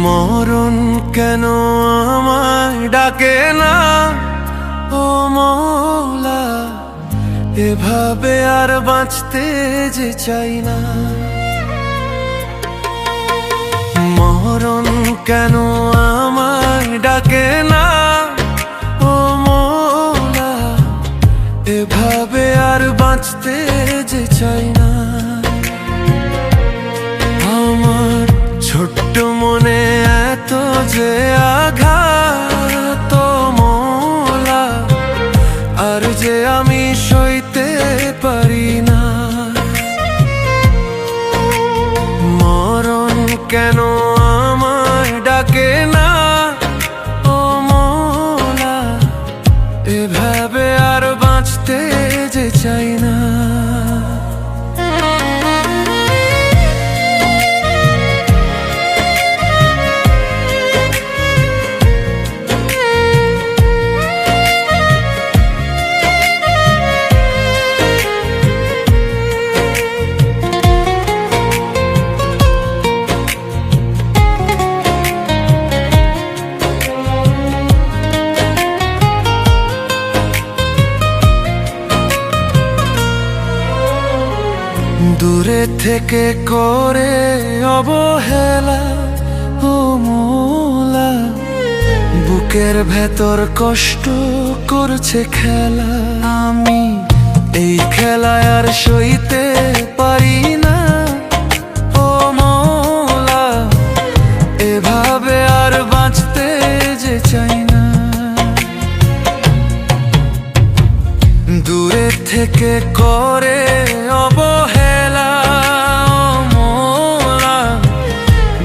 মরণ কেন আমায় ডাকে না ও মওলা, এভাবে আর বাঁচতে যে চাই না। মরণ কেন আমায় ডাকে না ও মওলা, এভাবে আর বাঁচতে যে চাই না। আমার ছোট্ট মনে এত যে আঘাত মওলা, আর যে আমি সইতে পারি না। মরণ কেন আমায় ডাকে না ও মওলা, এভাবে আর বাঁচতে যে চাই না। দূরে থেকে করে অবহেলা ও মওলা, বুকের ভেতর কষ্ট করছে খেলা। আমি এই খেলায় আর সইতে পারি না ও মওলা, এভাবে আর বাঁচতে যে চাই না। দূরে থেকে করে অবহেলা ও মওলা,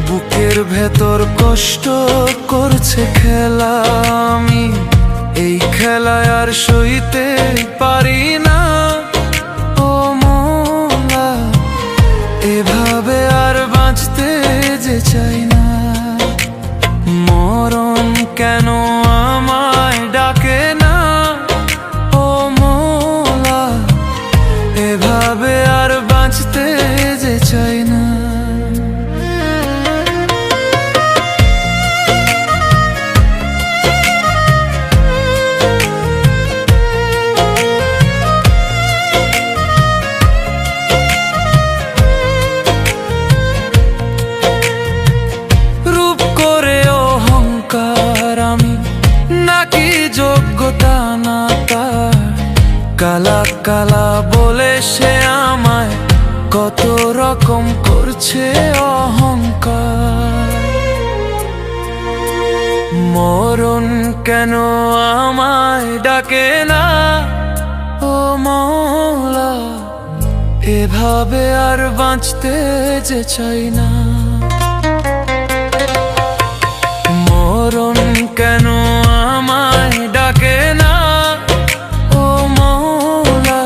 বুকের ভেতর কষ্ট করছে খেলা। আমি এই খেলায় আর সইতে পারি না ও মওলা, এভাবে আর বাঁচতে যে চাই না। মরণ কেন আমায় ডাকে না ও মওলা, এভাবে আর বাঁচতে যে চাই না। রূপ করে অহংকার আমি নাকি যোগ্যতা না তার, কালা কালা বলে সে আমায় কত রকম করছে অহংকার। মরণ কেন আমায় ডাকে না ও মওলা, এভাবে আর বাঁচতে যে চাই না। মরণ কেন আমায় ডাকে না ও মওলা,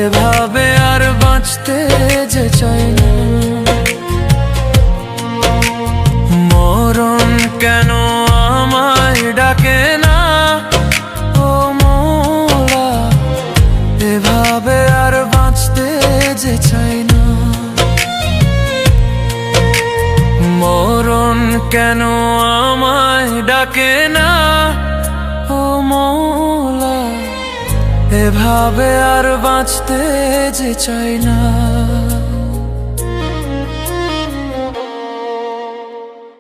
এভাবে আর বাঁচতে যে চাই না। মরণ কেন আমায় ডাকে না ও মওলা, এভাবে আর বাঁচতে যে চাই না। মরণ কেন আমায় ডাকে না ও মওলা, এভাবে আর বাঁচতে যে চাই না।